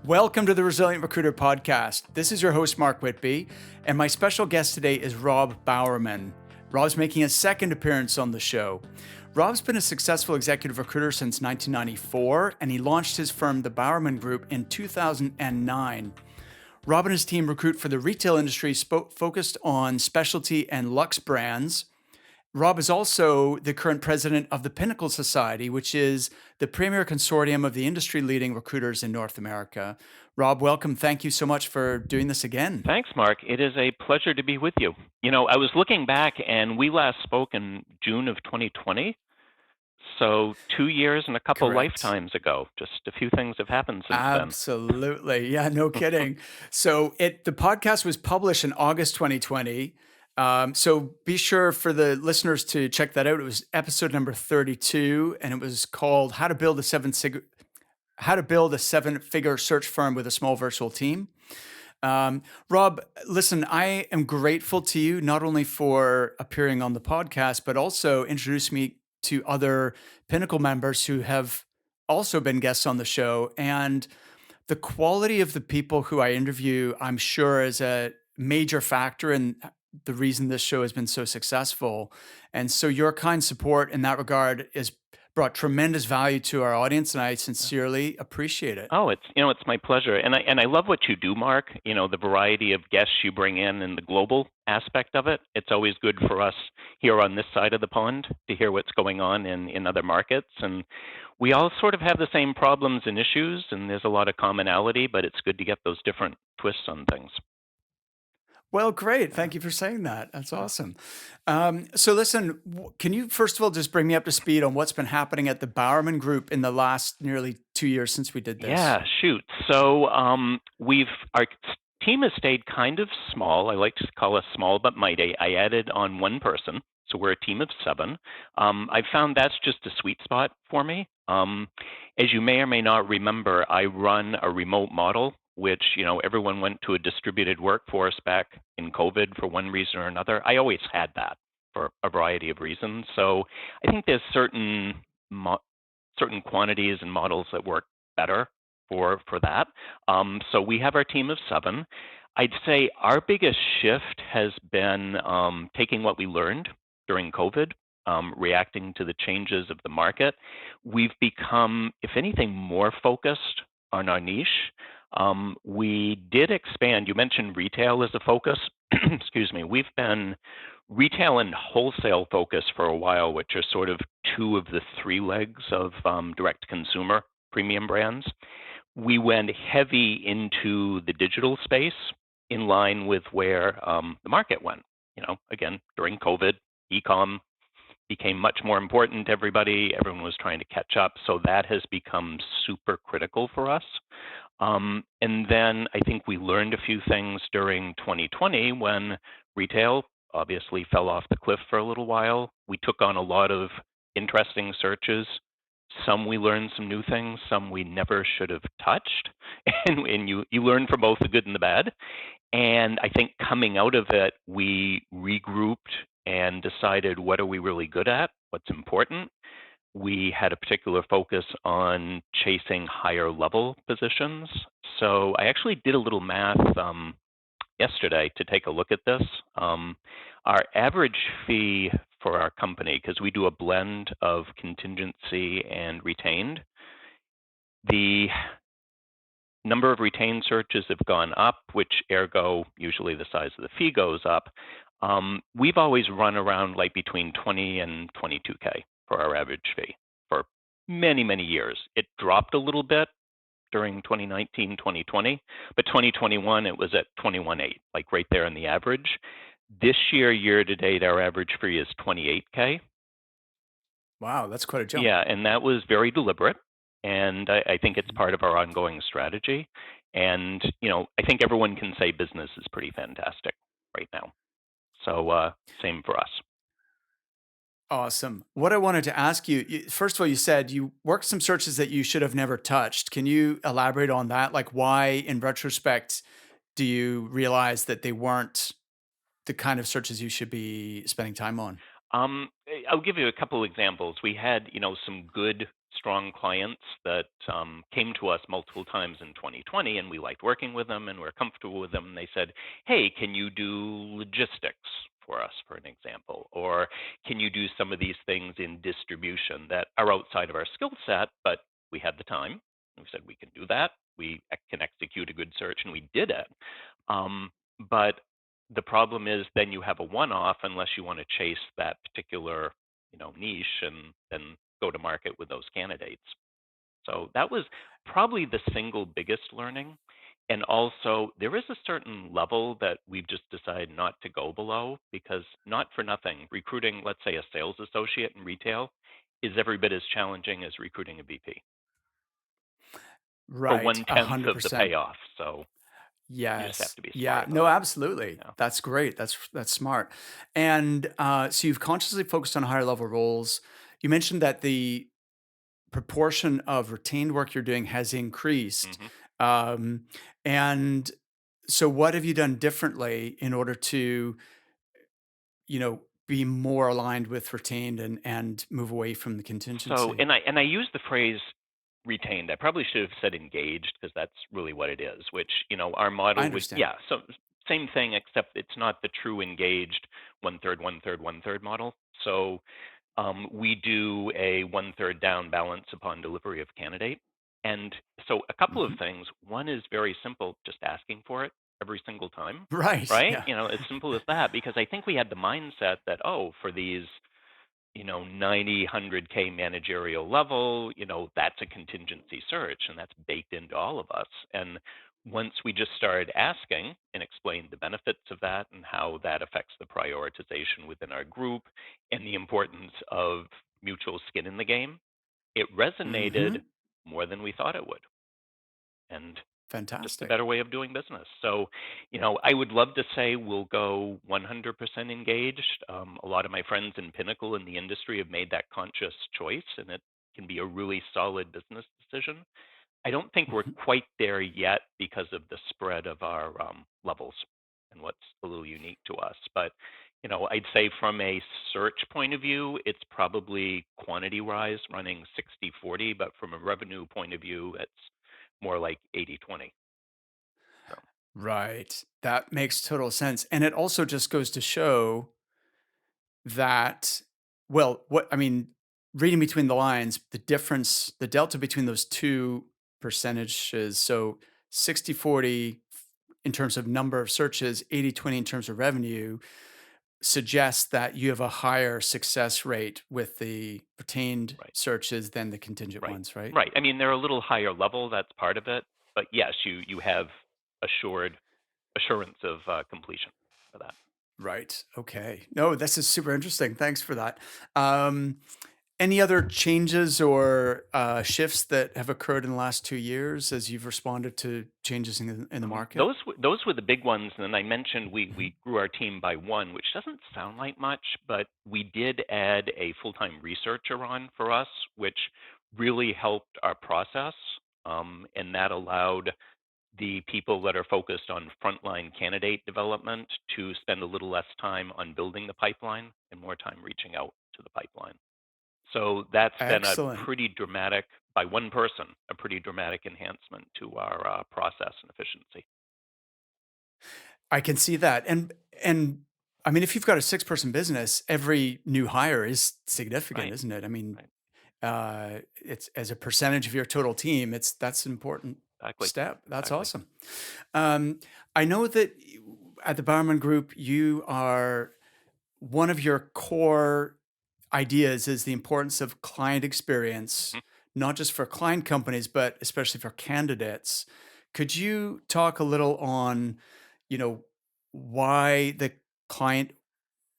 Welcome to the Resilient Recruiter podcast. This is your host, Mark Whitby, and my special guest today is Rob Bowerman. Rob's making his second appearance on the show. Rob's been a successful executive recruiter since 1994, and he launched his firm, the Bowerman Group, in 2009. Rob and his team recruit for the retail industry focused on specialty and luxe brands. Rob is also the current president of the Pinnacle Society, which is the premier consortium of the industry-leading recruiters in North America. Rob, welcome. Thank you so much for doing this again. Thanks, Mark. It is a pleasure to be with you. I was looking back and we last spoke in June of 2020. So 2 years and a couple Correct. lifetimes ago. Just a few things have happened since then. Absolutely. Yeah, no kidding. So the podcast was published in August 2020. So be sure for the listeners to check that out. It was episode number 32, and it was called How to Build a Seven-Figure Search Firm with a Small Virtual Team. Rob, listen, I am grateful to you not only for appearing on the podcast, but also introduce me to other Pinnacle members who have also been guests on the show. And the quality of the people who I interview, I'm sure, is a major factor in the reason this show has been so successful. And so your kind support in that regard has brought tremendous value to our audience, and I sincerely appreciate it. Oh, it's my pleasure. And I love what you do, Mark. The variety of guests you bring in and the global aspect of it. It's always good for us here on this side of the pond to hear what's going on in other markets. And we all sort of have the same problems and issues, and there's a lot of commonality, but it's good to get those different twists on things. Well, great. Thank you for saying that. That's awesome. So listen, can you first of all just bring me up to speed on what's been happening at the Bowerman Group in the last nearly 2 years since we did this? Yeah, shoot. So our team has stayed kind of small. I like to call us small but mighty. I added on one person, so we're a team of 7. I found that's just a sweet spot for me. As you may or may not remember, I run a remote model, which everyone went to a distributed workforce back in COVID for one reason or another. I always had that for a variety of reasons. So I think there's certain quantities and models that work better for that. So we have our team of 7. I'd say our biggest shift has been taking what we learned during COVID, reacting to the changes of the market. We've become, if anything, more focused on our niche. We did expand. You mentioned retail as a focus. Excuse me. We've been retail and wholesale focused for a while, which are sort of 2 of the 3 legs of direct consumer premium brands. We went heavy into the digital space in line with where the market went. Again, during COVID, e-com became much more important to everybody. Everyone was trying to catch up. So that has become super critical for us. And then I think we learned a few things during 2020 when retail obviously fell off the cliff for a little while. We took on a lot of interesting searches. Some we learned some new things, some we never should have touched. And you learn from both the good and the bad. And I think coming out of it, we regrouped and decided what are we really good at, what's important. We had a particular focus on chasing higher level positions. So I actually did a little math yesterday to take a look at this. Our average fee for our company, because we do a blend of contingency and retained, the number of retained searches have gone up, which ergo usually the size of the fee goes up. We've always run around like between 20 and 22K for our average fee for many, many years. It dropped a little bit during 2019, 2020, but 2021, it was at 21.8, like right there in the average. This year to date, our average fee is 28K. Wow, that's quite a jump. Yeah, and that was very deliberate. And I think it's part of our ongoing strategy. And, I think everyone can say business is pretty fantastic right now. So same for us. Awesome. What I wanted to ask you, first of all, you said you worked some searches that you should have never touched. Can you elaborate on that? Like, why, in retrospect, do you realize that they weren't the kind of searches you should be spending time on? I'll give you a couple examples. We had, some good, strong clients that came to us multiple times in 2020, and we liked working with them, and we're comfortable with them. And they said, "Hey, can you do logistics for us, for an example, or can you do some of these things in distribution that are outside of our skill set?" But we had the time, and we said we can do that. We can execute a good search, and we did it. But the problem is then you have a one-off unless you want to chase that particular, niche and then go to market with those candidates. So that was probably the single biggest learning. And also, there is a certain level that we've just decided not to go below because not for nothing, recruiting, let's say, a sales associate in retail is every bit as challenging as recruiting a VP for Right, one tenth of the 100%. payoff. So you just have Yes. to be smart Yeah. about No, it. absolutely. Yeah. That's great. That's smart. And so you've consciously focused on higher level roles. You mentioned that the proportion of retained work you're doing has increased. hmm Um, and so what have you done differently in order to, be more aligned with retained and move away from the So, contingency? and I use the phrase retained. I probably should have said engaged because that's really what it is. Which our I model would, understand. yeah. So same thing, except it's not the true engaged one third, one third, one third model. So we do a one third down balance upon delivery of candidate. And so a couple of Mhm. things. One is very simple, just asking for it every single time, Right. right? Yeah. As simple as that. Because I think we had the mindset that for these 90, 100K managerial level, that's a contingency search and that's baked into all of us. And once we just started asking and explained the benefits of that and how that affects the prioritization within our group and the importance of mutual skin in the game, it resonated Hmm. more than we thought it would. And just a Fantastic. better way of doing business. So, I would love to say we'll go 100% engaged. A lot of my friends in Pinnacle in the industry have made that conscious choice, and it can be a really solid business decision. I don't think we're Mhm. quite there yet because of the spread of our levels and what's a little unique to us. But, I'd say from a search point of view, it's probably quantity wise running 60/40, but from a revenue point of view, it's more like 80/20. So, Right. That makes total sense. And it also just goes to show that, well, reading between the lines, the delta between those two percentages, so 60/40 in terms of number of searches, 80/20 in terms of revenue, suggests that you have a higher success rate with the retained right, searches than the contingent right, ones, right? right. I mean, they're a little higher level. That's part of it. But yes, you have assurance of completion for that. Right. Okay. No, this is super interesting. Thanks for that. Um, Any other changes or shifts that have occurred in the last 2 years as you've responded to changes in the market? Those were the big ones. And then I mentioned Mhm. we grew our team by one, which doesn't sound like much, but we did add a full-time researcher on for us, which really helped our process. And that allowed the people that are focused on frontline candidate development to spend a little less time on building the pipeline and more time reaching out to the pipeline. So that's been a Excellent. pretty dramatic, by one person, a pretty dramatic enhancement to our process and efficiency. I can see that. And I mean, if you've got a six-person business, every new hire is significant, Right, isn't it? I mean, right, it's as a percentage of your total team, that's an important exactly, step. That's exactly. awesome. Um, I know that at the Bowerman Group, you are one of your core ideas is the importance of client experience, Mhm. not just for client companies, but especially for candidates. Could you talk a little on, you know, why the client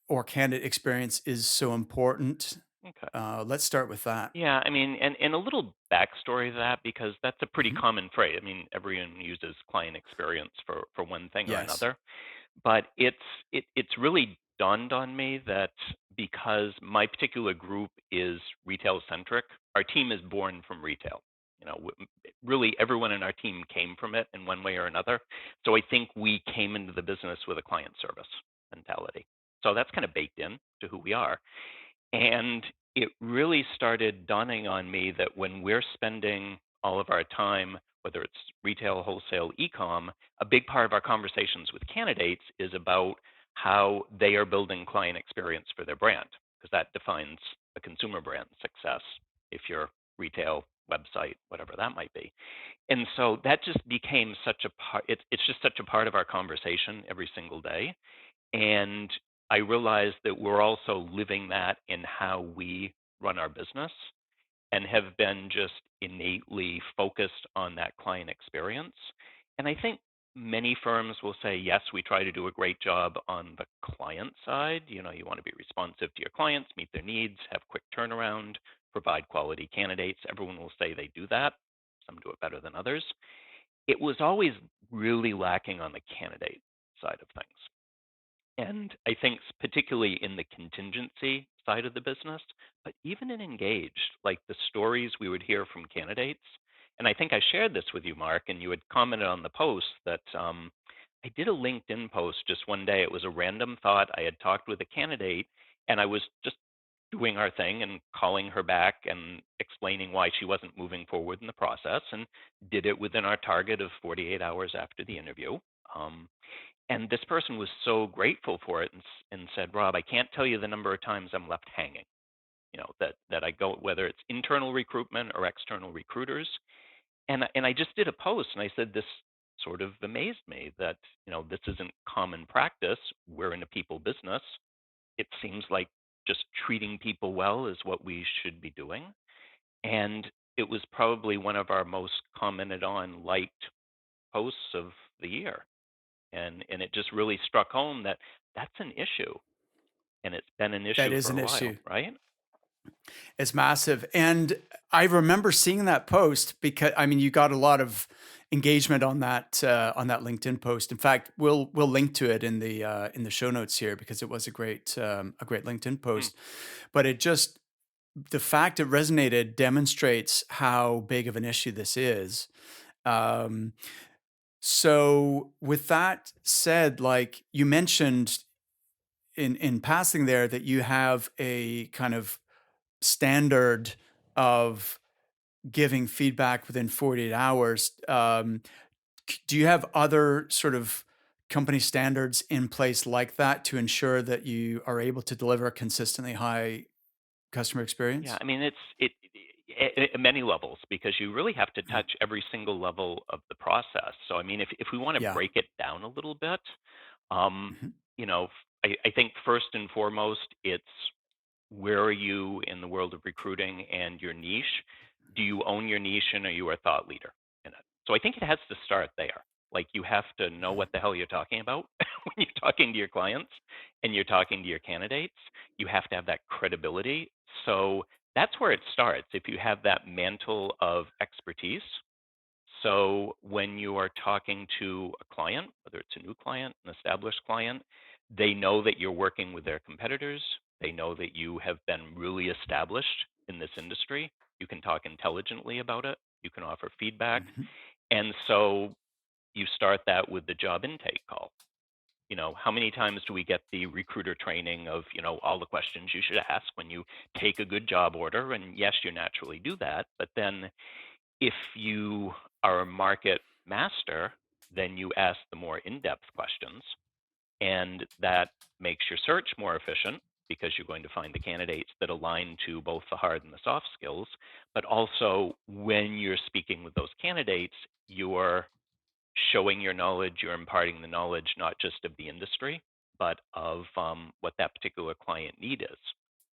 or candidate experience is so important? Okay. Let's start with that. Yeah, I mean, and a little backstory to that because that's a pretty Mhm. common phrase. I mean, everyone uses client experience for one thing or Yes. another. But it's really dawned on me that because my particular group is retail centric, our team is born from retail. Really everyone in our team came from it in one way or another. So I think we came into the business with a client service mentality. So that's kind of baked in to who we are. And it really started dawning on me that when we're spending all of our time, whether it's retail, wholesale, e-com, a big part of our conversations with candidates is about how they are building client experience for their brand, because that defines a consumer brand success if you're retail, website, whatever that might be. And so that just became such a part, it's just such a part of our conversation every single day. And I realized that we're also living that in how we run our business and have been just innately focused on that client experience. And I think many firms will say, yes, we try to do a great job on the client side. You know, you want to be responsive to your clients, meet their needs, have quick turnaround, provide quality candidates. Everyone will say they do that. Some do it better than others. It was always really lacking on the candidate side of things. And I think particularly in the contingency side of the business, but even in engaged, like the stories we would hear from candidates. And I think I shared this with you, Mark, and you had commented on the post that I did a LinkedIn post just one day. It was a random thought. I had talked with a candidate and I was just doing our thing and calling her back and explaining why she wasn't moving forward in the process, and did it within our target of 48 hours after the interview. Um, and this person was so grateful for it and said, Rob, I can't tell you the number of times I'm left hanging. You know, that I go, whether it's internal recruitment or external recruiters. And I just did a post and I said, this sort of amazed me that, you know, this isn't common practice. We're in a people business. It seems like just treating people well is what we should be doing. And it was probably one of our most commented on, liked posts of the year. And it just really struck home that that's an issue, and it's been an That issue is for an a while, issue. right? It's massive. And I remember seeing that post because I mean you got a lot of engagement on that LinkedIn post. In fact, we'll link to it in the show notes here because it was a great LinkedIn Mm. post. But it just the fact it resonated demonstrates how big of an issue this is. Um, so with that said, like you mentioned in passing there that you have a kind of standard of giving feedback within 48 hours. Do you have other sort of company standards in place like that to ensure that you are able to deliver a consistently high customer Yeah, experience? I mean, at many levels because you really have to touch every single level of the process. So, I mean, if we want to Yeah. break it down a little bit, um, Mhm. you know, I think first and foremost, it's where are you in the world of recruiting and your niche? Do you own your niche and are you a thought leader in it? So I think it has to start there. Like you have to know what the hell you're talking about when you're talking to your clients and you're talking to your candidates. You have to have that credibility. So that's where it starts. If you have that mantle of expertise, so when you are talking to a client, whether it's a new client, an established client, they know that you're working with their competitors. They know that you have been really established in this industry. You can talk intelligently about it. You can offer feedback. Mhm. And so you start that with the job intake call. You know, how many times do we get the recruiter training of, you know, all the questions you should ask when you take a good job order? And yes, you naturally do that. But then if you are a market master, then you ask the more in-depth questions, and that makes your search more efficient because you're going to find the candidates that align to both the hard and the soft skills. But also, when you're speaking with those candidates, you're showing your knowledge, you're imparting the knowledge not just of the industry, but of what that particular client need is.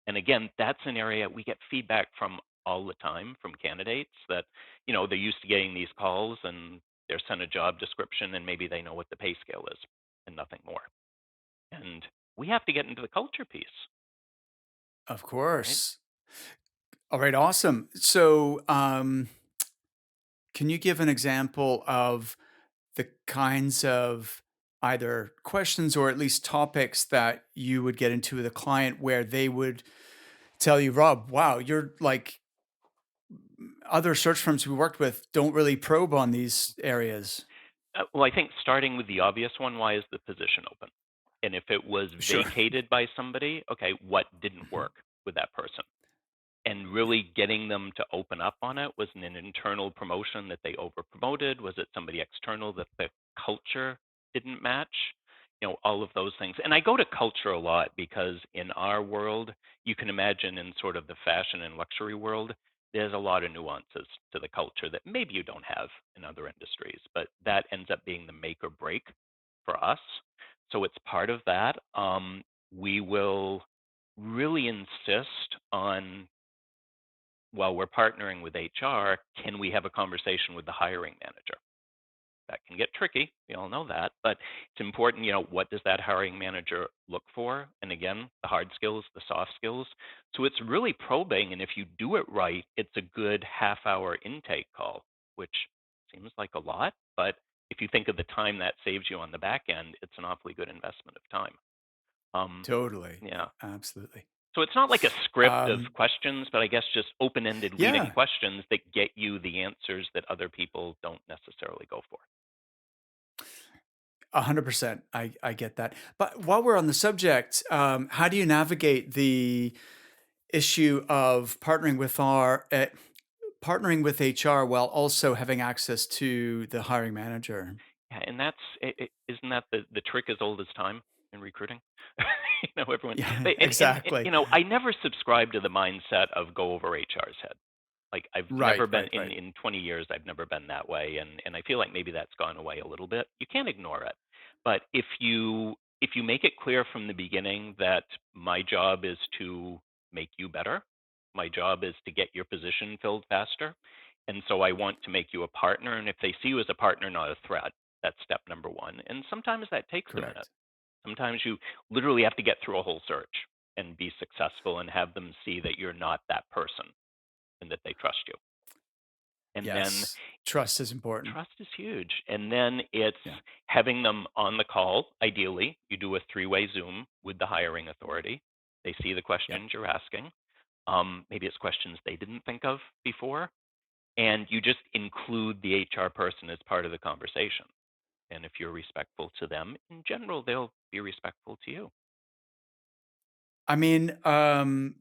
And again, that's an area we get feedback from all the time from candidates that, you know, they're used to getting these calls and they're sent a job description and maybe they know what the pay scale is and nothing more. And we have to get into the culture piece, Of right? course. All right, awesome. So, can you give an example of the kinds of either questions or at least topics that you would get into with a client where they would tell you, Rob, wow, you're like other search firms we worked with don't really probe on these areas. Well, I think starting with the obvious one, why is the position open? And if it was Sure. vacated by somebody, okay, what didn't work with that person? And really getting them to open up on it. Was it an internal promotion that they over promoted? Was it somebody external that the culture didn't match? All of those things. And I go to culture a lot because in our world, you can imagine in sort of the fashion and luxury world, there's a lot of nuances to the culture that maybe you don't have in other industries, but that ends up being the make or break for us. So it's part of that. We will really insist on, while we're partnering with HR, can we have a conversation with the hiring manager? That can get tricky. We all know that, but it's important, what does that hiring manager look for? And again, the hard skills, the soft skills. So it's really probing. And if you do it right, it's a good half-hour intake call, which seems like a lot, but if you think of the time that saves you on the back end, it's an awfully good investment of time. Um, Totally. yeah. Absolutely. So it's not like a script of Um, questions, but I guess just open-ended leading yeah, questions that get you the answers that other people don't necessarily go for. 100%. I get that. But while we're on the subject, how do you navigate the issue of partnering with HR while also having access to the hiring manager? Yeah, and that's isn't that the trick as old as time in recruiting? Everyone. Yeah, And exactly. I never subscribe to the mindset of go over HR's head. Like I've never Right, been right, in right. in 20 years. I've never been that way, and I feel like maybe that's gone away a little bit. You can't ignore it, but if you make it clear from the beginning that my job is to make you better, my job is to get your position filled faster, and so I want to make you a partner. And if they see you as a partner, not a threat, that's step number one. And sometimes that takes a minute. Correct. Sometimes you literally have to get through a whole search and be successful and have them see that you're not that person and that they trust you. And then Yes. Trust is important. trust is huge. And then it's Yeah. having them on the call. Ideally, you do a three-way Zoom with the hiring authority. They see the Yeah. questions you're asking. Maybe it's questions they didn't think of before. And you just include the HR person as part of the conversation. And if you're respectful to them, in general, they'll be respectful to you. I mean, um,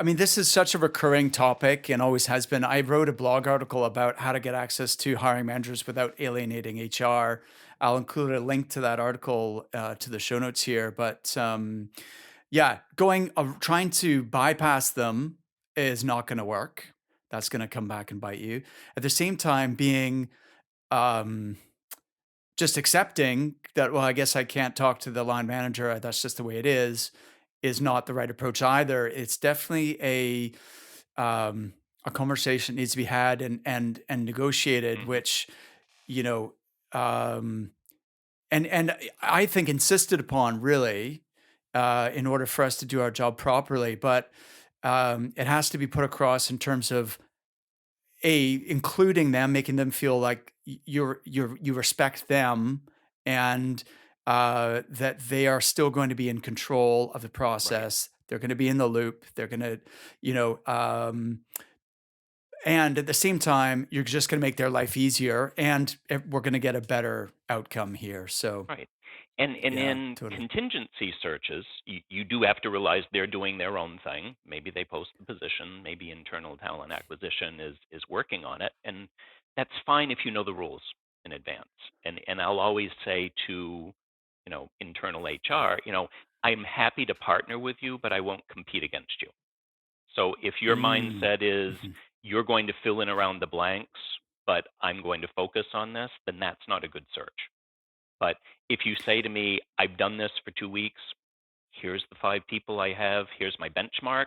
this is such a recurring topic and always has been. I wrote a blog article about how to get access to hiring managers without alienating HR. I'll include a link to that article to the show notes here. But yeah, trying to bypass them is not going to work. That's going to come back and bite you. At the same time, being um, just accepting that, well, I guess I can't talk to the line manager. That's just the way it is not the right approach either. It's definitely a conversation needs to be had and negotiated, Hmm. which you know, um, and I think insisted upon really in order for us to do our job properly. But it has to be put across in terms of including them, making them feel like you respect them and that they are still going to be in control of the Right. process. They're going to be in the loop. They're going to, you know, and at the same time, you're just going to make their life easier, and we're going to get a better outcome here. So, Right. And yeah, in totally. contingency searches, you do have to realize they're doing their own thing. Maybe they post the position, maybe internal talent acquisition is working on it, and that's fine if you know the rules in advance. And I'll always say to, internal HR, I'm happy to partner with you, but I won't compete against you. So if your Mm. mindset is Mhm. you're going to fill in around the blanks, but I'm going to focus on this, then that's not a good search. But if you say to me, I've done this for 2 weeks, here's the 5 people I have, here's my benchmark,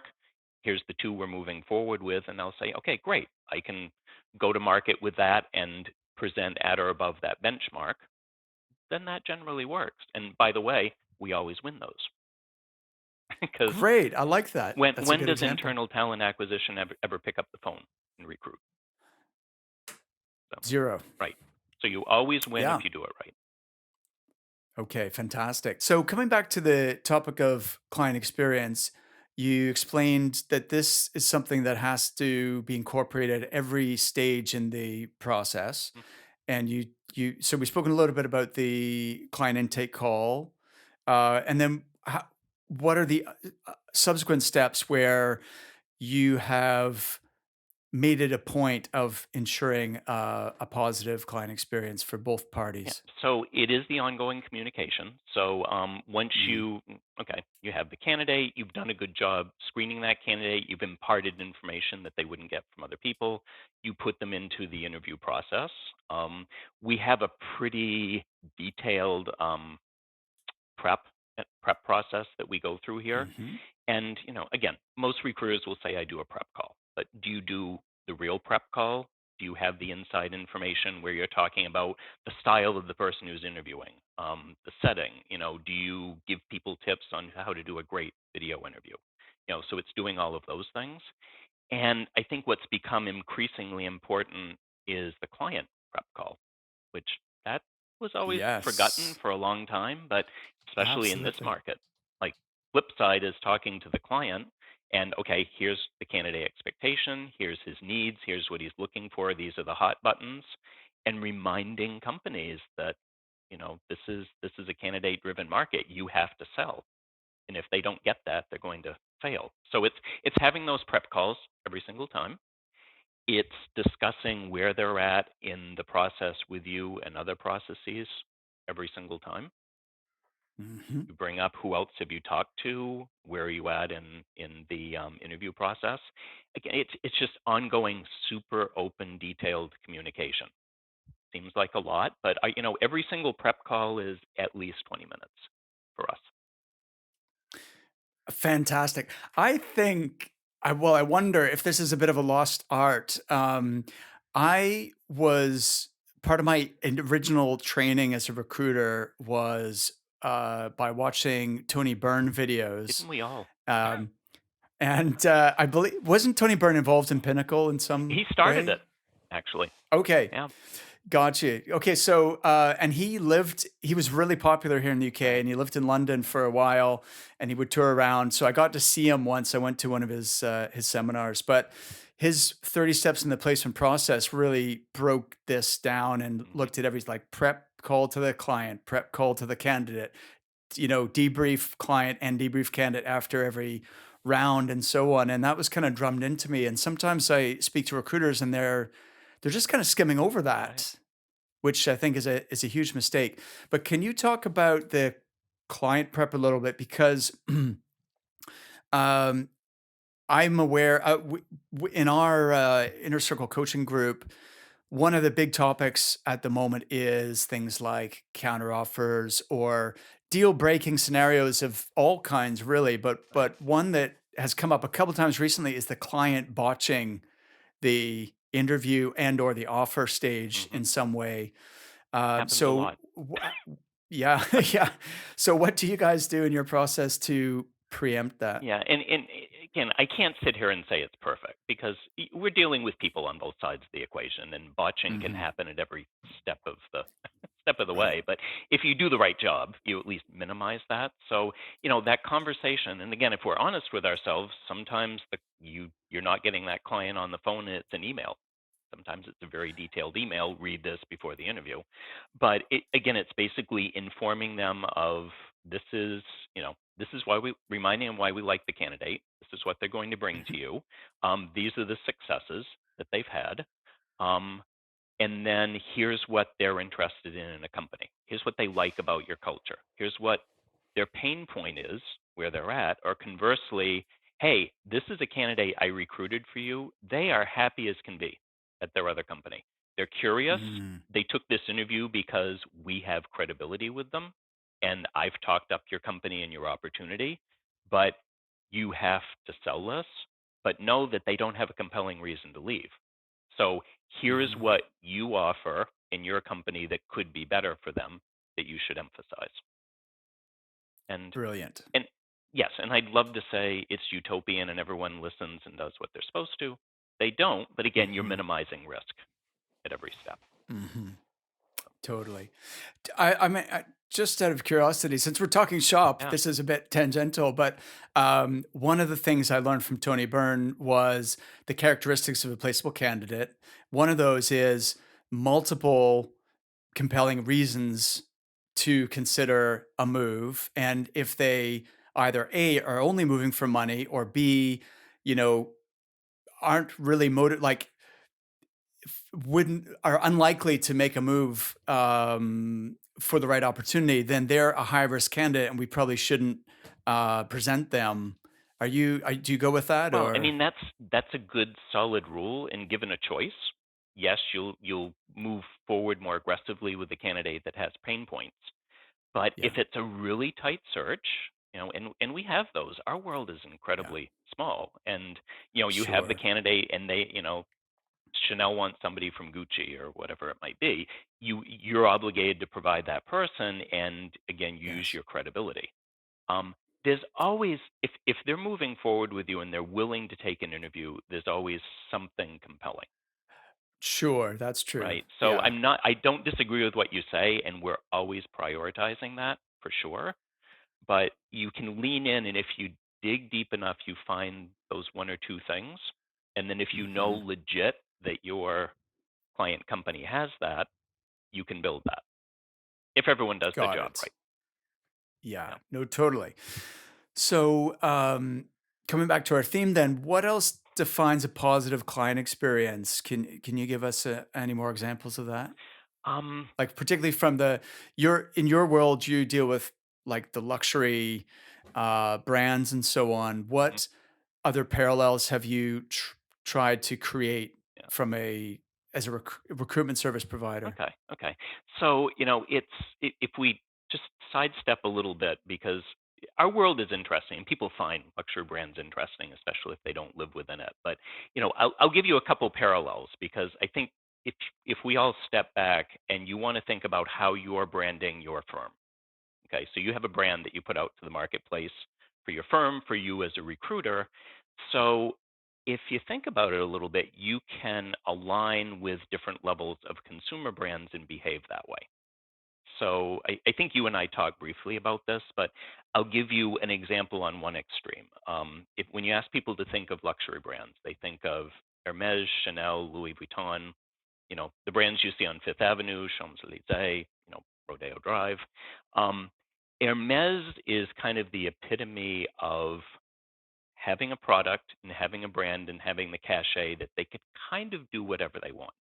here's the two we're moving forward with, and I'll say, okay, great. I can go to market with that and present at or above that benchmark, then that generally works. And by the way, we always win those. Because Great. I like that. That's a when good does example. internal talent acquisition ever pick up the phone and recruit? So, Zero. right. So you always win if Yeah. you do it right. Okay, fantastic. So coming back to the topic of client experience, you explained that this is something that has to be incorporated at every stage in the process. Mm. And so we've spoken a little bit about the client intake call. And then what are the subsequent steps where you have made it a point of ensuring a positive client experience for both Yeah. parties? So it is the ongoing communication. So once Mm, okay, you have the candidate, you've done a good job screening that candidate, you've imparted information that they wouldn't get from other people, you put them into the interview process. Um, we have a pretty detailed prep prep process that we go through here. mhm. And, again, most recruiters will say, I do a prep call. But do you do the real prep call? Do you have the inside information where you're talking about the style of the person who's interviewing, the setting? Do you give people tips on how to do a great video interview? So it's doing all of those things. And I think what's become increasingly important is the client prep call, which that was always forgotten Yes, for a long time, but especially in this absolutely. market, like flip side is talking to the client and okay, here's the candidate expectation, here's his needs, here's what he's looking for, these are the hot buttons, and reminding companies that this is a candidate driven market. You have to sell. And if they don't get that, they're going to fail. So it's having those prep calls every single time. It's discussing where they're at in the process with you and other processes every single time. Mhm. You bring up who else have you talked to, where are you at in the interview process. Again, it's just ongoing, super open, detailed communication. Seems like a lot, but every single prep call is at least 20 minutes for us. Fantastic. I think I wonder if this is a bit of a lost art. I was part of my original training as a recruiter was by watching Tony Byrne videos. Didn't we all? Um, and I believe wasn't Tony Byrne involved in Pinnacle in some He started way? it, actually. Okay. Yeah, Gotcha. Okay, so and he was really popular here in the UK right. and he lived in London for a while and he would tour around. So I got to see him once. I went to one of his seminars, but his 30 steps in the placement process really broke this down and Hmm. looked at every like prep call to the client, prep call to the candidate, debrief client and debrief candidate after every round and so on. And that was kind of drummed into me. And sometimes I speak to recruiters and they're just kind of skimming over Right. that, which I think is a huge mistake. But can you talk about the client prep a little bit because um, I'm aware in our inner circle coaching group, one of the big topics at the moment is things like counteroffers or deal breaking scenarios of all kinds, really. Right. But one that has come up a couple times recently is the client botching the interview and or the offer stage Hmm. in some way. Happens a So, lot. yeah, yeah. So, what do you guys do in your process to preempt that? Yeah, and again, I can't sit here and say it's perfect because we're dealing with people on both sides of the equation, and botching can Hmm. happen at every step of the step of the Right. way. But if you do the right job, you at least minimize that. So that conversation, and again, if we're honest with ourselves, sometimes you're not getting that client on the phone; and it's an email. Sometimes it's a very detailed email. Read this before the interview, but again, it's basically informing them of this is this is why we reminding them why we like the candidate. This is what they're going to bring to Mhm. you. These are the successes that they've had. Um, and then here's what they're interested in a company. Here's what they like about your culture. Here's what their pain point is, where they're at. Or conversely, hey, this is a candidate I recruited for you. They are happy as can be at their other company. They're curious. Mm, They took this interview because we have credibility with them. And I've talked up your company and your opportunity. But you have to sell this, but know that they don't have a compelling reason to leave. So here's mhm. what you offer in your company that could be better for them that you should emphasize. And Brilliant. and yes, and I'd love to say it's utopian and everyone listens and does what they're supposed to. They don't, but again, you're Hmm. minimizing risk at every step. Hmm. Totally. I mean, just out of curiosity, since we're talking shop, Yeah. this is a bit tangential, but one of the things I learned from Tony Byrne was the characteristics of a placeable candidate. One of those is multiple compelling reasons to consider a move, and if they either A, are only moving for money, or B, you know, aren't really like wouldn't are unlikely to make a move for the right opportunity, then they're a high risk candidate, and we probably shouldn't present them. Do you go with that, Well, I or mean, that's a good solid rule, and given a choice, yes, you'll move forward more aggressively with the candidate that has pain points. But if yeah, it's a really tight search, and we have those, our world is yeah, incredibly small, and you have the sure, candidate, and Chanel wants somebody from Gucci or whatever it might be. You're obligated to provide that person, and again, use yes, your credibility. Um, there's always, if they're moving forward with you and they're willing to take an interview, there's always something compelling, sure, that's true. right? So Yeah, I don't disagree with what you say, and we're always prioritizing that for sure. But you can lean in, and if you dig deep enough, you find those one or two things. And then if you know hmm, legit that your client company has that, you can build that if everyone does their got job it. right. Yeah, Yeah. no, totally. So, coming back to our theme, then, what else defines a positive client experience? Can you give us any more examples of that? Um, Like particularly from the your in your world, you deal with like the luxury brands and so on. mhm, What other parallels have you tried to create yeah. from as a recruitment service provider? Okay. Okay. So, if we just sidestep a little bit, because our world is interesting. People find luxury brands interesting, especially if they don't live within it. But, I'll give you a couple parallels, because I think if we all step back and you want to think about how you're branding your firm. Okay. So you have a brand that you put out to the marketplace for your firm, for you as a recruiter. So if you think about it a little bit, you can align with different levels of consumer brands and behave that way. So I think you and I talked briefly about this, but I'll give you an example on one extreme. When you ask people to think of luxury brands, they think of Hermes, Chanel, Louis Vuitton, the brands you see on Fifth Avenue, Champs-Élysées, Rodeo Drive. Um, Hermes is kind of the epitome of having a product and having a brand and having the cachet that they could kind of do whatever they want.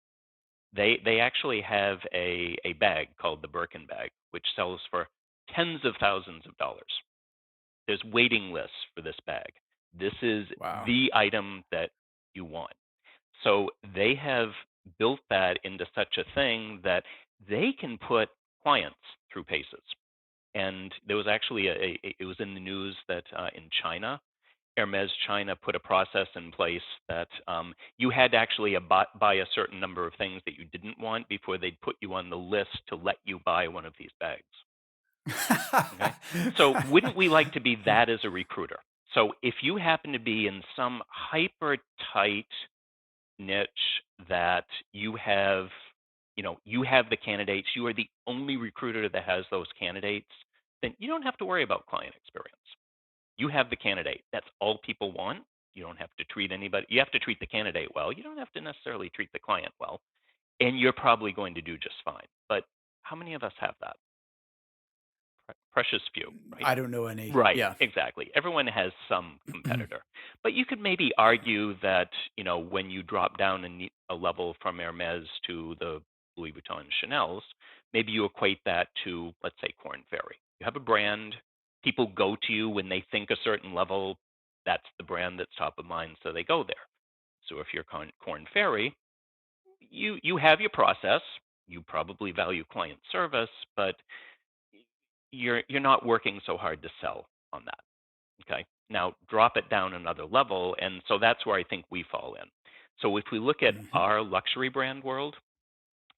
They actually have a bag called the Birkin bag, which sells for tens of thousands of dollars. There's waiting lists for this bag. This is Wow. the item that you want. So they have built that into such a thing that they can put clients through paces. And there was actually it was in the news that in China, Hermes China put a process in place that you had to actually buy a certain number of things that you didn't want before they'd put you on the list to let you buy one of these bags. Okay. So wouldn't we like to be that as a recruiter? So if you happen to be in some hyper tight niche that you have the candidates, you are the only recruiter that has those candidates, then you don't have to worry about client experience. You have the candidate. That's all people want. You don't have to treat anybody. You have to treat the candidate well. You don't have to necessarily treat the client well. And you're probably going to do just fine. But how many of us have that? Precious few, right? I don't know any. Right, Yeah. exactly. Everyone has some competitor. But you could maybe argue that, when you drop down a level from Hermes to the Louis Vuitton Chanel's, maybe you equate that to, let's say, Corn Ferry. You have a brand, people go to you when they think a certain level, that's the brand that's top of mind, so they go there. So if you're Corn Ferry, you have your process, you probably value client service, but you're not working so hard to sell on that. Okay. Now drop it down another level. And so that's where I think we fall in. So if we look at Mhm. our luxury brand world,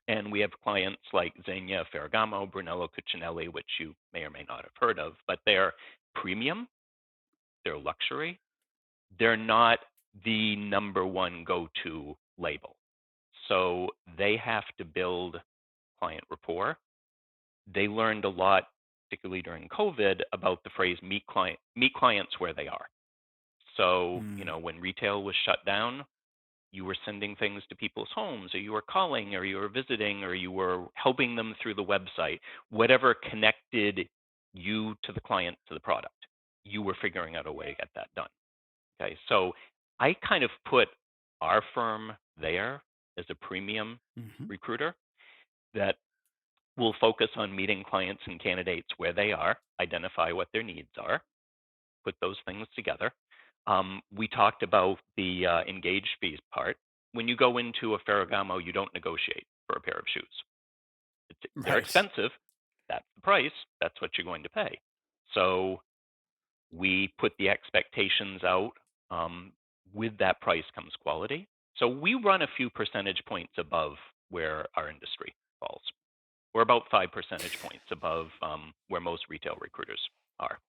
and we have clients like Zegna, Ferragamo, Brunello Cucinelli, which you may or may not have heard of, but they're premium, they're luxury, they're not the number one go-to label. So they have to build client rapport. They learned a lot, particularly during COVID, about the phrase meet clients where they are. So, Mm. when retail was shut down, you were sending things to people's homes, or you were calling, or you were visiting, or you were helping them through the website, whatever connected you to the client, to the product, you were figuring out a way to get that done. Okay, so I kind of put our firm there as a premium Hmm. recruiter that will focus on meeting clients and candidates where they are, identify what their needs are, put those things together. We talked about the engaged fees part. When you go into a Ferragamo, you don't negotiate for a pair of shoes. They're Right. expensive. That's the price. That's what you're going to pay. So we put the expectations out. Um, with that price comes quality. So we run a few percentage points above where our industry falls. We're about 5 percentage points above where most retail recruiters are.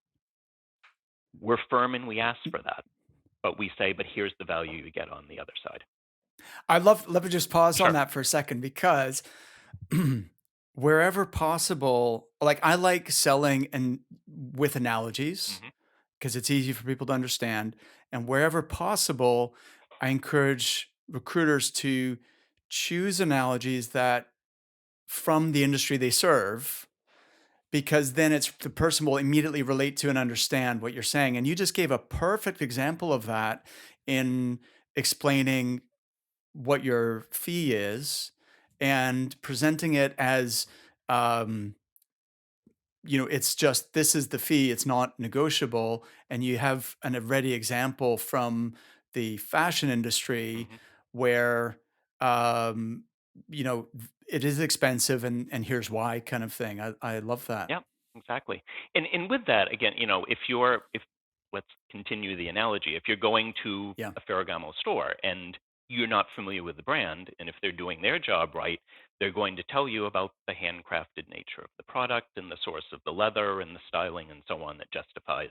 We're firm and we ask for that, but we say, but here's the value you get on the other side. I love to just pause on Sure. that for a second because wherever possible, like I like selling and with analogies Hmm. because it's easy for people to understand. And wherever possible, I encourage recruiters to choose analogies that from the industry they serve, because then it's the person will immediately relate to and understand what you're saying. And you just gave a perfect example of that in explaining what your fee is and presenting it as um, it's just this is the fee, it's not negotiable. And you have a ready example from the fashion industry Hmm. where um, it is expensive and here's why kind of thing. I love that. Yeah, exactly. And with that, again, if let's continue the analogy, if you're going to Yeah. a Ferragamo store and you're not familiar with the brand, and if they're doing their job right, they're going to tell you about the handcrafted nature of the product and the source of the leather and the styling and so on that justifies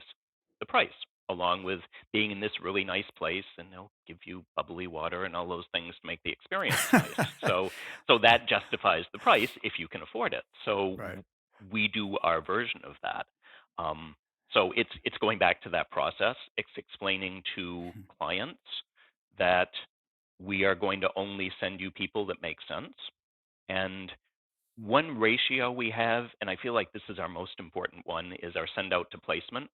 the price, along with being in this really nice place, and they'll give you bubbly water and all those things to make the experience nice. So that justifies the price if you can afford it. So Right. we do our version of that. Um, so it's going back to that process. It's explaining to Mhm. clients that we are going to only send you people that make sense. And one ratio we have, and I feel like this is our most important one, is our send out to placement.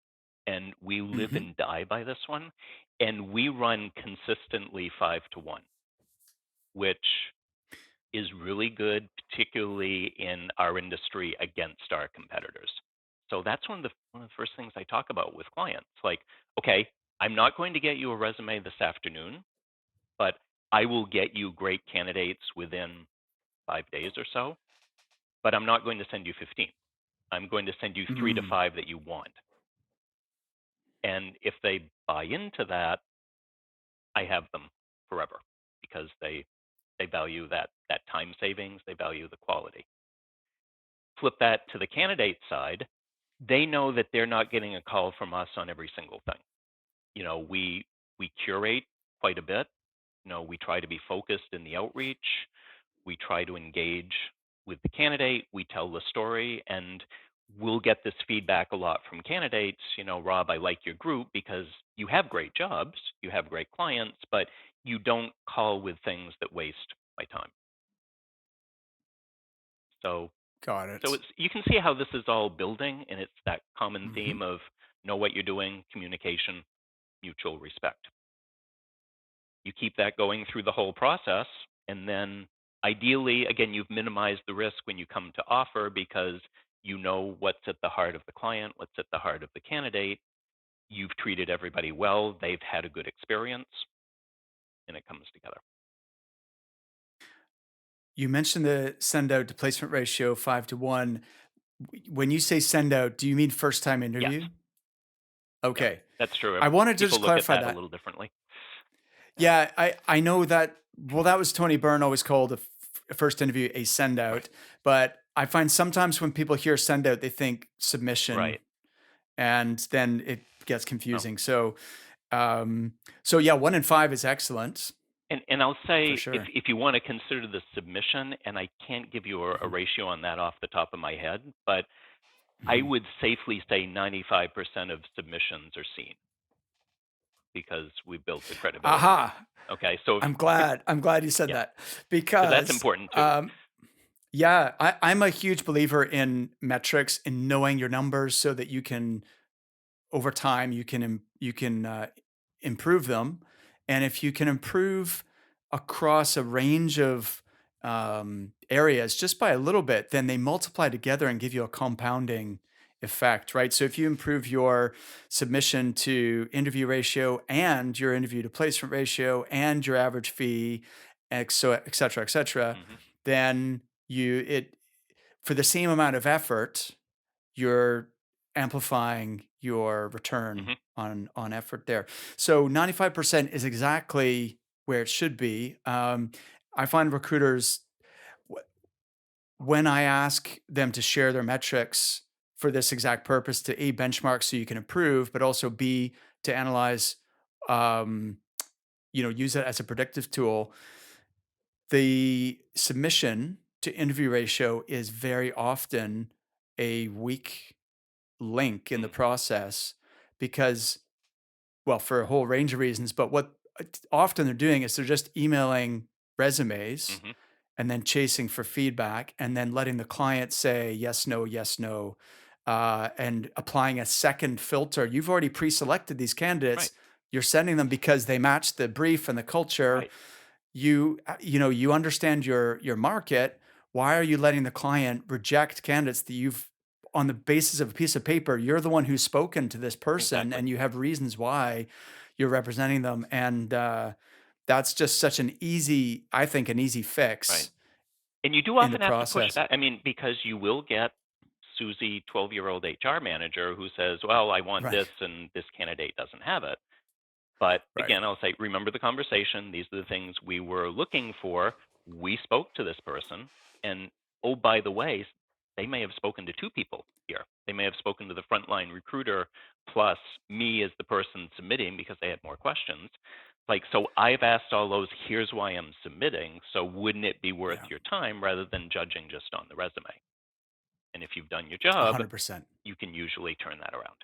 And we live Mhm. and die by this one. And we run consistently 5 to 1, which is really good, particularly in our industry against our competitors. So that's one of the first things I talk about with clients. Like, okay, I'm not going to get you a resume this afternoon, but I will get you great candidates within 5 days or so. But I'm not going to send you 15. I'm going to send you 3 to 5 that you want. And if they buy into that, I have them forever because they value that time savings, they value the quality. Flip that to the candidate side, they know that they're not getting a call from us on every single thing. We curate quite a bit. We try to be focused in the outreach. We try to engage with the candidate. We tell the story, and we'll get this feedback a lot from candidates. Rob, I like your group because you have great jobs, you have great clients, but you don't call with things that waste my time. So Got So it. you can see how this is all building, and it's that common Mhm. theme of know what you're doing, communication, mutual respect. You keep that going through the whole process, and then ideally, again, you've minimized the risk when you come to offer because you know what's at the heart of the client, what's at the heart of the candidate. You've treated everybody well, they've had a good experience, and it comes together. You mentioned the send out to placement ratio 5 to 1. When you say send out, do you mean first time Yes, interview? yep, Okay. that's true. I wanted to People just look at clarify that a that. little differently. Yeah, Yeah, I know that. Well, that was Tony Byrne always called a first interview a send right, out, but I find sometimes when people hear send out, they think right. submission, and then it gets No, confusing. Um, so yeah, 1 in 5 is excellent And I'll for say if sure. if you want to consider the submission, and I can't give you a Mhm. ratio on that off the top of my head, but I Mhm. would safely say 95% of submissions are seen. because we built the credibility. Aha. Okay, so I'm glad you said yeah, that because that's because important too. yeah, I'm a huge believer in metrics in knowing your numbers so that you can over time you can improve them, and if you can improve across a range of areas just by a little bit, then they multiply together and give you a compounding effect, right? So if you improve your submission to interview ratio and your interview to placement ratio and your average fee, et cetera, et cetera, Hmm. then you it for the same amount of effort you're amplifying your return Hmm. on effort there. So 95% is exactly where it should be. I find recruiters wh- when I ask them to share their metrics for this exact purpose to A benchmark so you can improve, but also B to analyze, um, use it as a predictive tool. The submission to interview ratio is very often a weak link in the Hmm. process because, well, for a whole range of reasons, but what often they're doing is they're just emailing resumes Hmm. and then chasing for feedback and then letting the client say yes, no, and applying a second filter. You've already pre-selected these Right, candidates. You're sending them because they match the brief and the culture. right, You understand your market. Why are you letting the client reject candidates that you've on the basis of a piece of paper? You're the one who's spoken to this person exactly, and you have reasons why you're representing them, and that's just such an easy, I think, an easy right. fix And you do in the often have to push process. that. I mean, because you will get Susie, 12-year-old HR manager, who says, "Well, I want Right. this, and this candidate doesn't have it." But Right. again, I'll say, remember the conversation. These are the things we were looking for. We spoke to this person. And oh, by the way, they may have spoken to two people here. They may have spoken to the frontline recruiter plus me as the person submitting because they had more questions. Like, so I've asked all those, here's why I'm submitting. So wouldn't it be worth Yeah. your time rather than judging just on the resume? And if you've done your job, 100%. you can usually turn that around.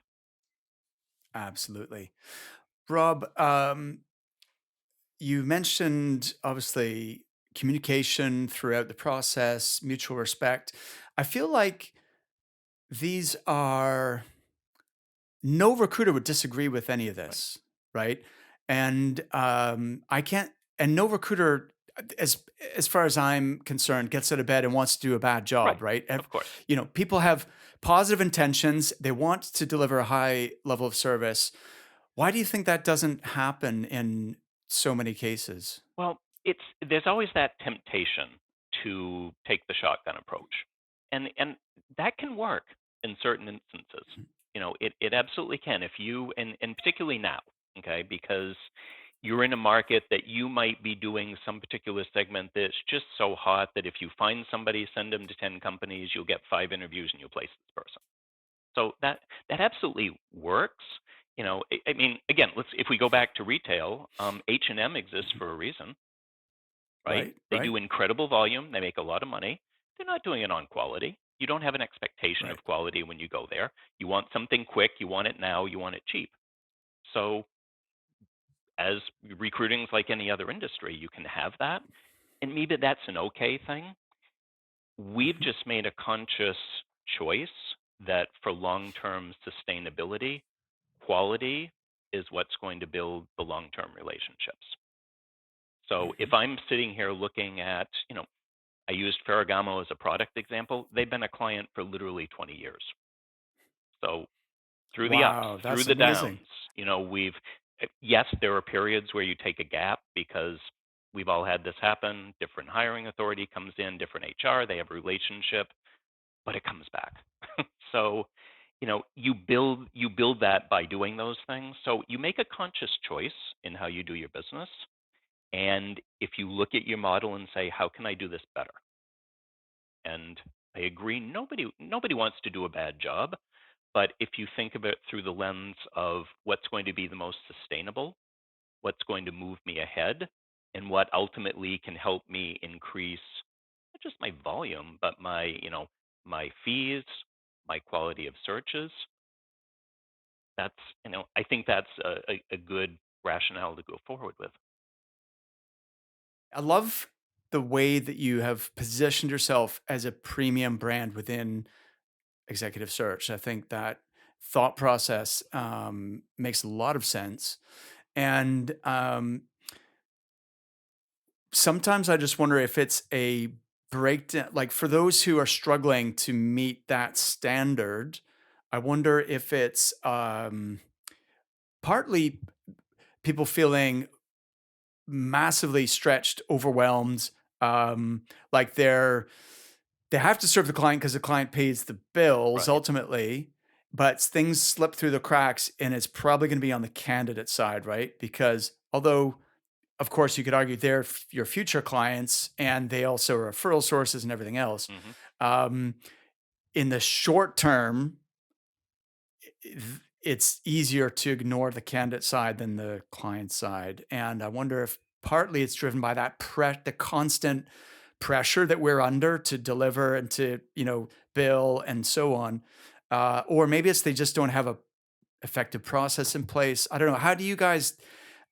Absolutely. Rob, you mentioned obviously communication throughout the process, mutual respect. I feel like these are no recruiter would disagree with any of Right. this, right? And I can't, and no recruiter, as as far as I'm concerned, gets out of bed and wants to do a bad Right. job, right? Of course. People have positive intentions. They want to deliver a high level of service. Why do you think that doesn't happen in so many cases? Well, there's always that temptation to take the shotgun approach. And that can work in certain instances. It absolutely can if you and particularly now, okay, because you're in a market that you might be doing some particular segment that's just so hot that if you find somebody, send them to 10 companies, you'll get 5 interviews and you'll place this person. So that absolutely works. I mean, again, let's if we go back to retail, H&M exists Mhm. for a reason, right? Right, They right, do incredible volume. They make a lot of money. They're not doing it on quality. You don't have an expectation right. of quality when you go there. You want something quick. You want it now. You want it cheap. So as recruiting's like any other industry, you can have that, and maybe that's an okay thing. We've Mhm. just made a conscious choice that for long-term sustainability, quality is what's going to build the long-term relationships. So if Mhm. I'm sitting here looking at, I used Ferragamo as a product example. They've been a client for literally 20 years. So through the ups, Wow, through that's the amazing. downs, yes, there are periods where you take a gap because we've all had this happen. Different hiring authority comes in, different HR, they have a relationship, but it comes back. So, you build that by doing those things. So you make a conscious choice in how you do your business. And if you look at your model and say, how can I do this better? And I agree, nobody wants to do a bad job. But if you think of it through the lens of what's going to be the most sustainable, what's going to move me ahead, and what ultimately can help me increase not just my volume, but my fees, my quality of searches, I think that's a good rationale to go forward with. I love the way that you have positioned yourself as a premium brand within executive search. I think that thought process makes a lot of sense. And sometimes I just wonder if it's a breakdown, like for those who are struggling to meet that standard, I wonder if it's partly people feeling massively stretched, overwhelmed, um, like they have to serve the client because the client pays the bills Right. ultimately, but things slip through the cracks and it's probably going to be on the candidate side, right? Because although of course you could argue they're your future clients and they also are referral sources and everything else. Hmm. Um, in the short term, it's easier to ignore the candidate side than the client side. And I wonder if partly it's driven by that the constant pressure that we're under to deliver and to, bill and so on. Or maybe it's they just don't have a effective process in place. I don't know. How do you guys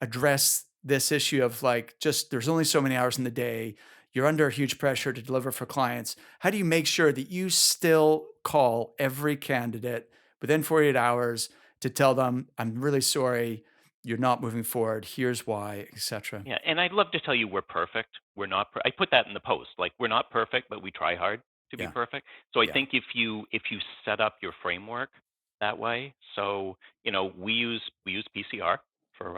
address this issue of like just there's only so many hours in the day, you're under huge pressure to deliver for clients? How do you make sure that you still call every candidate within 48 hours to tell them, I'm really sorry, you're not moving forward, here's why, etc.? Yeah, and I'd love to tell you we're perfect. We're not. I put that in the post. Like we're not perfect, but we try hard to be Yeah. perfect. So I Yeah. think if you set up your framework that way, so we use PCR for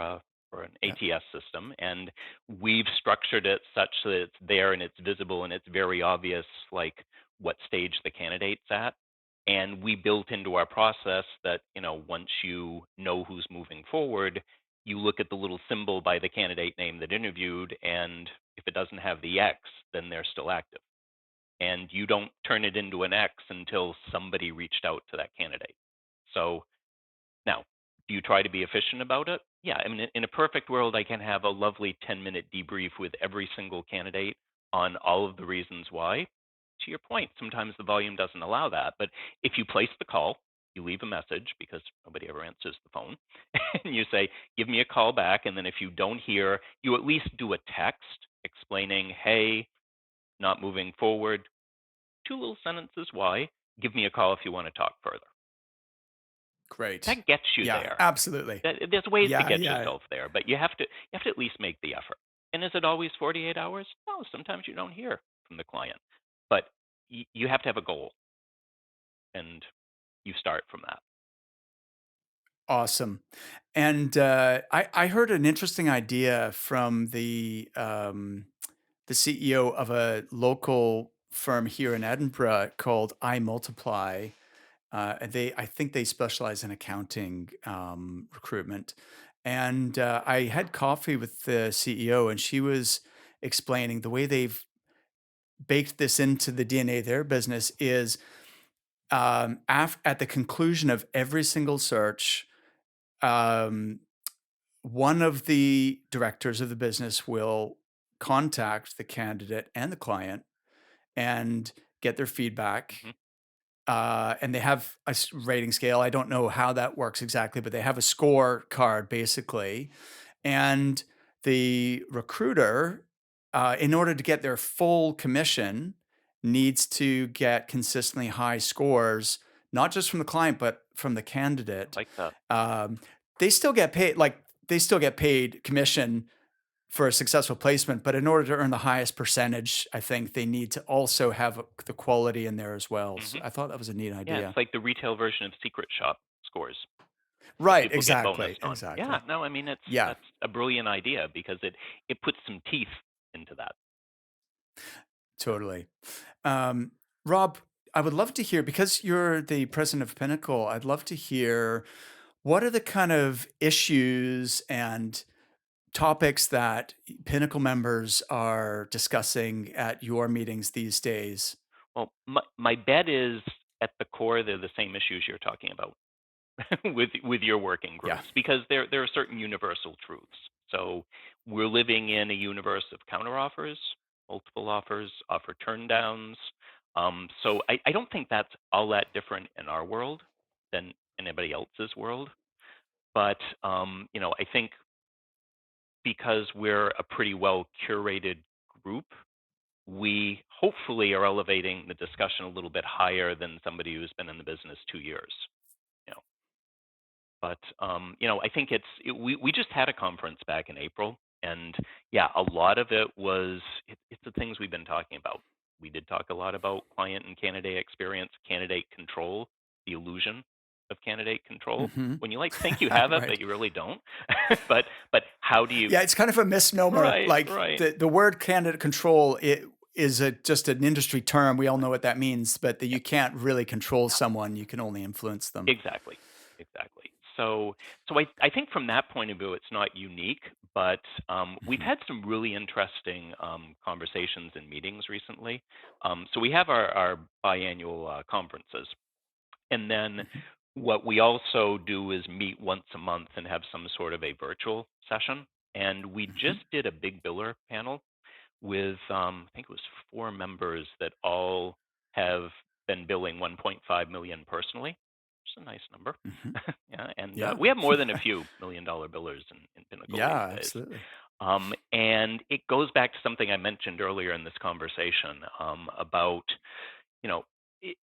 an Yeah. ATS system, and we've structured it such that it's there and it's visible and it's very obvious, like what stage the candidate's at. And we built into our process that once you know who's moving forward, you look at the little symbol by the candidate name that interviewed, and if it doesn't have the X, then they're still active. And you don't turn it into an X until somebody reached out to that candidate. So now, do you try to be efficient about it? Yeah, I mean, in a perfect world, I can have a lovely 10-minute debrief with every single candidate on all of the reasons why. To your point, sometimes the volume doesn't allow that. But if you place the call, you leave a message because nobody ever answers the phone, and you say, give me a call back. And then if you don't hear, you at least do a text explaining, hey, not moving forward, two little sentences why. Give me a call if you want to talk further. Great. That gets you Yeah, there. absolutely. There's ways to Yeah, get yeah. yourself there, but you have to at least make the effort. And is it always 48 hours? No, sometimes you don't hear from the client, but you have to have a goal, and you start from that. Awesome. And I heard an interesting idea from the CEO of a local firm here in Edinburgh called I Multiply. And I think they specialize in accounting recruitment. And I had coffee with the CEO, and she was explaining the way they've baked this into the DNA of their business is at the conclusion of every single search, um, one of the directors of the business will contact the candidate and the client and get their feedback. Hmm. And they have a rating scale. I don't know how that works exactly, but they have a score card basically. And the recruiter, in order to get their full commission, needs to get consistently high scores, not just from the client, but from the I candidate. like that. Um, they still get paid, like they still get paid commission for a successful placement, but in order to earn the highest percentage, I think they need to also have the quality in there as well. So Hmm. I thought that was a neat Yeah, it's idea. like the retail version of Secret Shop scores that Right, people get exactly, bonused on. Yeah, exactly. no, I mean Yeah, that's a brilliant idea because it puts some teeth into that. totally. Um, Rob, I would love to hear because you're the president of Pinnacle. I'd love to hear what are the kind of issues and topics that Pinnacle members are discussing at your meetings these days. Well, my bet is at the core they're the same issues you're talking about. with your working Yeah. groups because there are certain universal truths. So we're living in a universe of counteroffers, multiple offers, offer turndowns. So I don't think that's all that different in our world than anybody else's world. But I think because we're a pretty well curated group, we hopefully are elevating the discussion a little bit higher than somebody who's been in the business 2 years. You know, but I think we just had a conference back in April, and yeah, a lot of it was it's the things we've been talking about. We did talk a lot about client and candidate experience, candidate control, the illusion of candidate control. Hmm. When you like think you have it, Right. but you really don't. but how do you? Yeah, it's kind of a misnomer. Right, Like right. the word candidate control, it is just an industry term. We all know what that means, but that Yeah, you can't really control yeah. someone. You can only influence them. Exactly. Exactly. So I think from that point of view, it's not unique, but we've Hmm. had some really interesting conversations and meetings recently. So we have our biannual conferences, and then Hmm. what we also do is meet once a month and have some sort of a virtual session. And we Hmm. just did a big biller panel with I think it was 4 members that all have been billing 1.5 million personally. It's a nice number. Hmm. Yeah, and Yeah. we have more than a few $1 million billers in Pinnacle these Yeah, days. absolutely. And it goes back to something I mentioned earlier in this conversation about you know,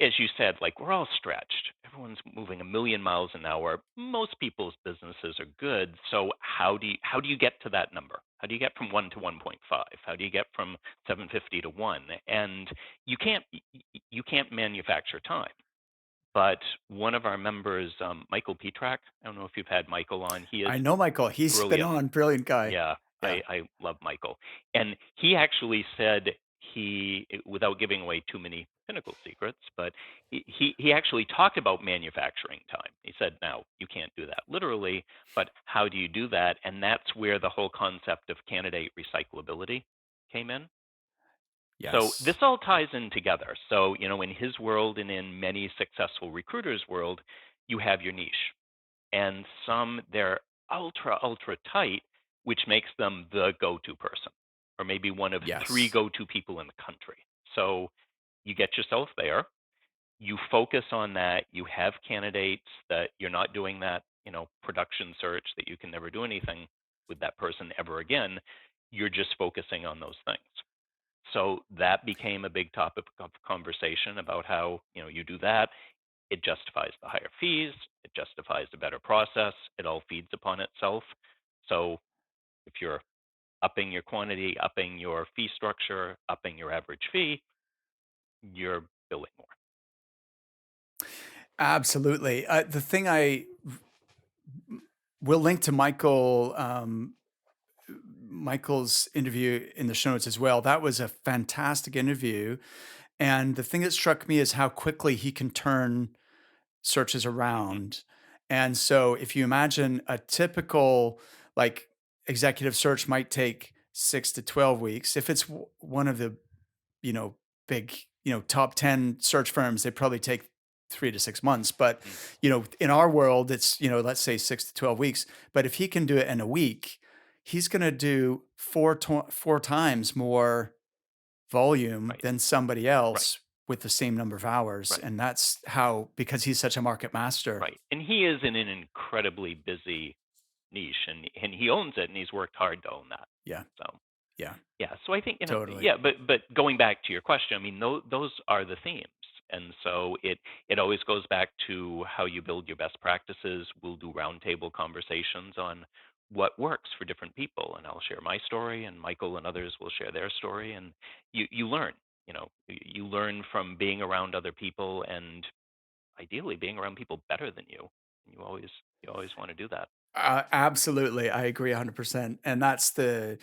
as you said, like we're all stretched. Everyone's moving a million miles an hour. Most people's businesses are good. So how do you get to that number? How do you get from 1 to 1.5? How do you get from 750 to 1? And you can't manufacture time. But one of our members, Michael Petrak, I don't know if you've had Michael on. He is I know Michael. He's been brilliant. on. Brilliant guy. Yeah, Yeah. I love Michael. And he actually said without giving away too many Pinnacle secrets, but he actually talked about manufacturing time. He said, now, you can't do that literally, but how do you do that? And that's where the whole concept of candidate recyclability came in. So this Yes. all ties in together. So, in his world and in many successful recruiters' world, you have your niche and some they're ultra tight, which makes them the go-to person or maybe one of three Yes. go-to people in the country. So you get yourself there, you focus on that, you have candidates that you're not doing that production search that you can never do anything with that person ever again. You're just focusing on those things. So that became a big topic of conversation about how you do that. It justifies the higher fees. It justifies the better process. It all feeds upon itself. So if you're upping your quantity, upping your fee structure, upping your average fee, you're billing more. Absolutely. The thing I will link to Michael's interview in the show notes as well. That was a fantastic interview. And the thing that struck me is how quickly he can turn searches Hmm. around. And so if you imagine a typical like executive search might take 6 to 12 weeks, if it's one of the, you know, big, top 10 search firms, they probably take 3 to 6 months. But, Hmm. in our world, it's, let's say 6 to 12 weeks. But if he can do it in a week, he's going to do four times more volume Right, than somebody right, else with the same number of hours. right, And that's how, because he's such a market master. right. And he is in an incredibly busy niche, and he owns it, and he's worked hard to own that. Yeah. So Yeah. yeah, so I think Totally. yeah, but going back to your question, I mean, those are the themes, and so it always goes back to how you build your best practices. We'll do roundtable conversations on what works for different people, and I'll share my story, and Michael and others will share their story, and you learn. You learn from being around other people, and ideally being around people better than you. You always want to do that. Absolutely. I agree 100%. And that's the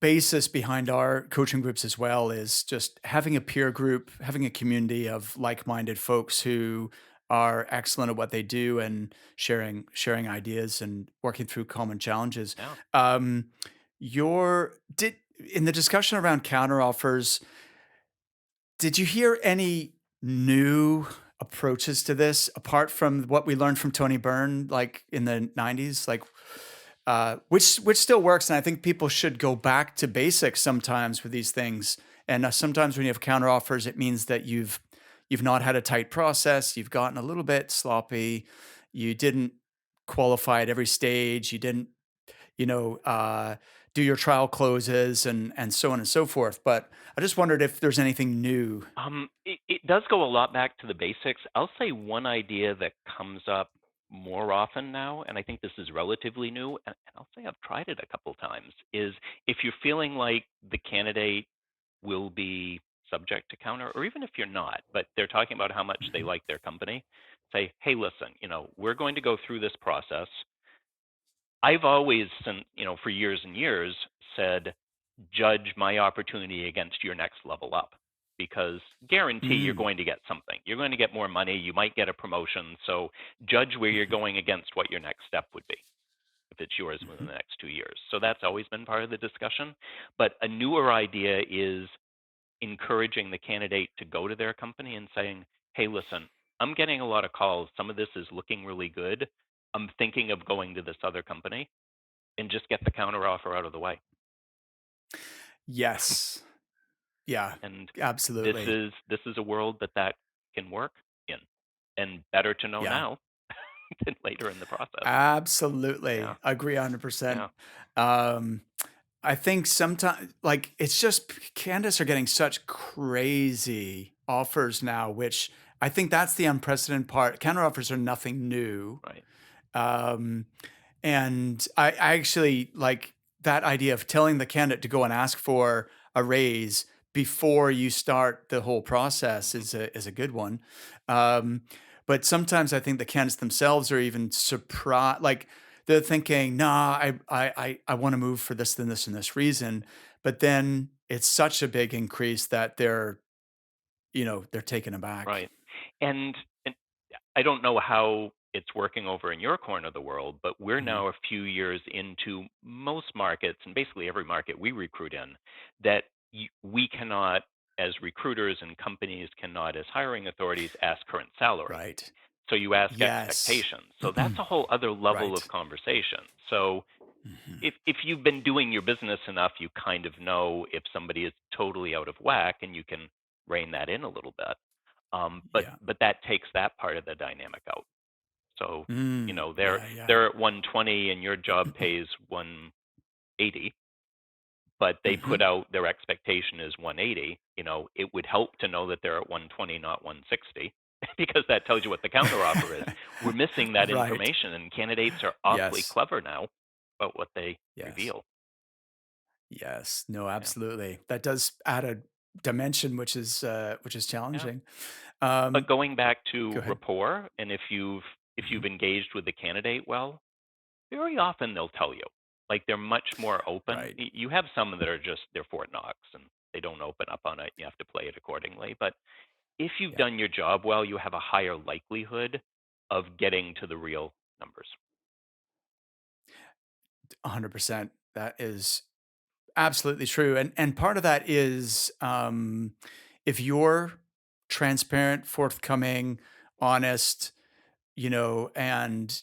basis behind our coaching groups as well, is just having a peer group, having a community of like-minded folks who are excellent at what they do and sharing ideas and working through common challenges. Yeah. Um, your did In the discussion around counteroffers, did you hear any new approaches to this apart from what we learned from Tony Byrne, like in the '90s, like which still works, and I think people should go back to basics sometimes with these things. And sometimes when you have counteroffers, it means that you've not had a tight process, you've gotten a little bit sloppy, you didn't qualify at every stage, you didn't do your trial closes and so on and so forth. But I just wondered if there's anything new. It does go a lot back to the basics. I'll say one idea that comes up more often now, and I think this is relatively new, and I'll say I've tried it a couple times, is if you're feeling like the candidate will be subject to counter, or even if you're not, but they're talking about how much they Mhm. like their company, say, hey, listen, we're going to go through this process. I've always, for years and years, said, judge my opportunity against your next level up, because guarantee you're Mm. going to get something. You're going to get more money. You might get a promotion. So judge where you're Mhm. going against what your next step would be if it's yours within Mhm. the next 2 years. So that's always been part of the discussion. But a newer idea is encouraging the candidate to go to their company and saying, hey, listen, I'm getting a lot of calls. Some of this is looking really good. I'm thinking of going to this other company, and just get the counteroffer out of the way. Yes. Yeah. And this Absolutely. is this is a world that can work in, and better to know Yeah. now than later in the process. Absolutely. Yeah, Agree 100%. yeah, Um, I think sometimes, like, it's just candidates are getting such crazy offers now, which I think that's the unprecedented part. Counter offers are nothing new. right, Um, and I actually like that idea of telling the candidate to go and ask for a raise before you start the whole process hmm, is a good one. Um, but sometimes I think the candidates themselves are even surprised, like they're thinking, "Nah, I want to move for this, then this, and this reason." But then it's such a big increase that they're taken aback. right. And I don't know how it's working over in your corner of the world, but we're Mhm. now a few years into most markets, and basically every market we recruit in, that we cannot, as recruiters and companies cannot, as hiring authorities, ask current salary. Right. So you ask Yes. expectations. So that's a whole other level of Right. conversation. So Mhm. if you've been doing your business enough, you kind of know if somebody is totally out of whack, and you can rein that in a little bit. But Yeah. but that takes that part of the dynamic out. So they're Yeah, yeah. they're at 120 and your job pays 180, but they put Mhm. out their expectation is 180. It would help to know that they're at 120, not 160, because that tells you what the counteroffer is. We're missing that Right. information, and candidates are awfully Yes. clever now about what they Yes. reveal. Yes. No, Yeah, absolutely. That does add a dimension which is yeah. challenging. But Um, going back Go to ahead. rapport, and if you've Mhm. engaged with the candidate well, very often they'll tell you. Like, they're much more open. Right. You have some that are just, they're Fort Knox and they don't open up on it. You have to play it accordingly. But if you've Yeah. done your job well, you have a higher likelihood of getting to the real numbers. 100%. That is absolutely true. And part of that is if you're transparent, forthcoming, honest, and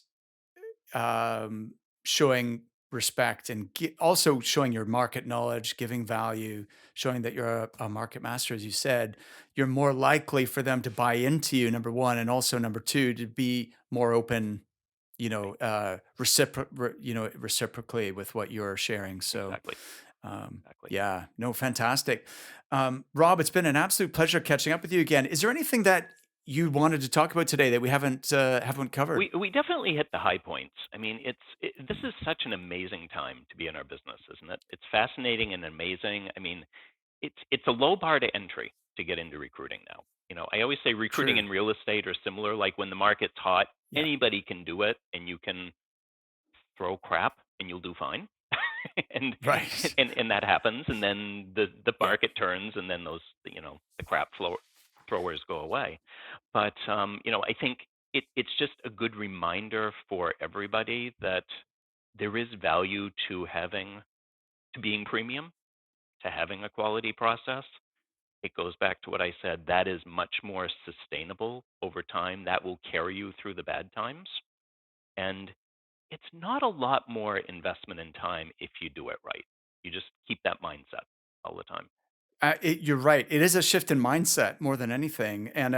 showing respect and also showing your market knowledge, giving value, showing that you're a market master, as you said, you're more likely for them to buy into you, number one, and also number two, to be more open, Right. reciprocally with what you're sharing. So, Exactly. Exactly. yeah, no, fantastic. Rob, it's been an absolute pleasure catching up with you again. Is there anything that you wanted to talk about today that we haven't covered? We definitely hit the high points. I mean, this is such an amazing time to be in our business, isn't it? It's fascinating and amazing. I mean, it's a low bar to entry to get into recruiting now. I always say recruiting True. and real estate are similar. Like, when the market's hot, Yeah. anybody can do it, and you can throw crap and you'll do fine. and Right. and that happens, and then the Yeah. market turns, and then those the crap throwers go away. But I think it's just a good reminder for everybody that there is value to being premium, to having a quality process. It goes back to what I said. That is much more sustainable over time. That will carry you through the bad times. And it's not a lot more investment in time if you do it right. You just keep that mindset all the time. You're right. It is a shift in mindset more than anything, and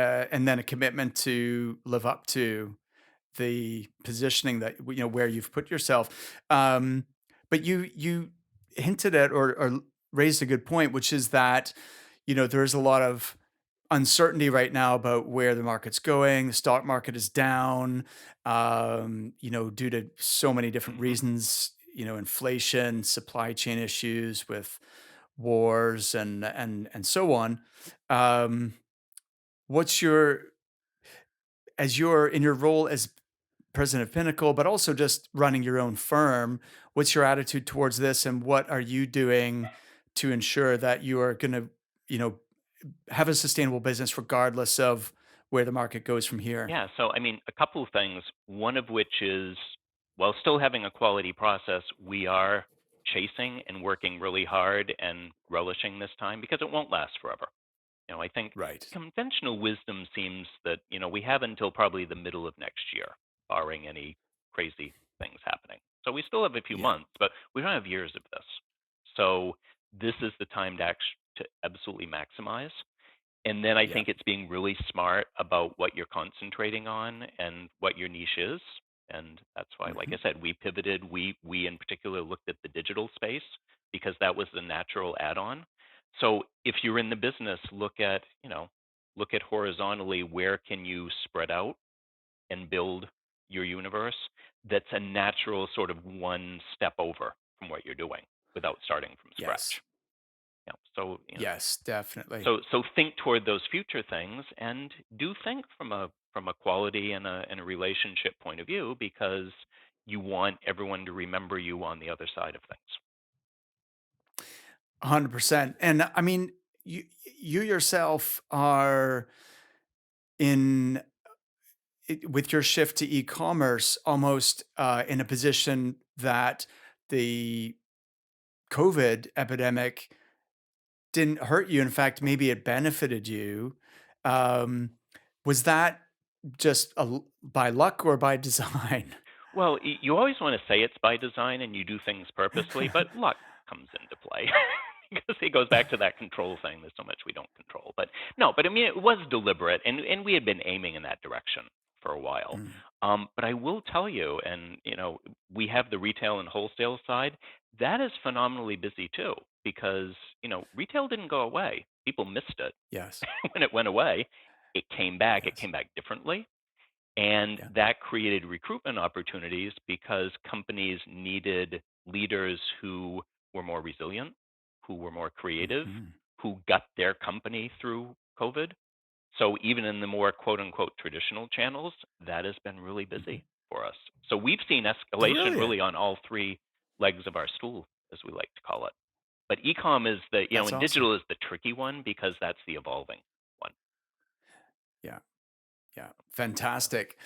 then a commitment to live up to the positioning that where you've put yourself. But you hinted at or raised a good point, which is that, there's a lot of uncertainty right now about where the market's going. The stock market is down, due to so many different Hmm. reasons, inflation, supply chain issues with wars and so on. Um, what's your as you're in your role as president of Pinnacle, but also just running your own firm, what's your attitude towards this, and what are you doing to ensure that you are going to, you know, have a sustainable business regardless of where the market goes from here? Yeah, so I mean, a couple of things. One of which is, while still having a quality process, we are chasing and working really hard and relishing this time because it won't last forever. I think Right. conventional wisdom seems that, we have until probably the middle of next year, barring any crazy things happening. So we still have a few Yeah. months, but we don't have years of this. So this is the time to absolutely maximize. And then I Yeah. think it's being really smart about what you're concentrating on and what your niche is. And that's why, like Hmm. I said, we pivoted. We in particular looked at the digital space because that was the natural add-on. So if you're in the business, look at horizontally where can you spread out and build your universe that's a natural sort of one step over from what you're doing without starting from Yes. scratch. So Yes, definitely. so think toward those future things and do think from a quality and a relationship point of view because you want everyone to remember you on the other side of things. 100%. And I mean, you yourself are in with your shift to e-commerce almost in a position that the COVID epidemic didn't hurt you. In fact, maybe it benefited you. Um, was that just by luck or by design? Well, you always want to say it's by design and you do things purposely, but luck comes into play because it goes back to that control thing. There's so much we don't control. But no, but I mean, it was deliberate and we had been aiming in that direction for a while. Mm, But I will tell you, and we have the retail and wholesale side. That is phenomenally busy too, because retail didn't go away. People missed it yes. when it went away. It came back. It Yes. came back differently, and Yeah. that created recruitment opportunities because companies needed leaders who were more resilient, who were more creative, Hmm. who got their company through COVID. So even in the more quote unquote traditional channels, that has been really Hmm. busy for us. So we've seen escalation Brilliant. really on all three legs of our stool, as we like to call it. But ecom is That's and awesome. digital is the tricky one because that's the evolving one. Yeah. Yeah. Fantastic.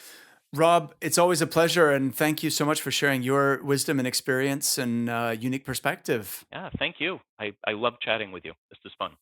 Rob, it's always a pleasure. And thank you so much for sharing your wisdom and experience and unique perspective. Yeah, thank you. I love chatting with you. This is fun.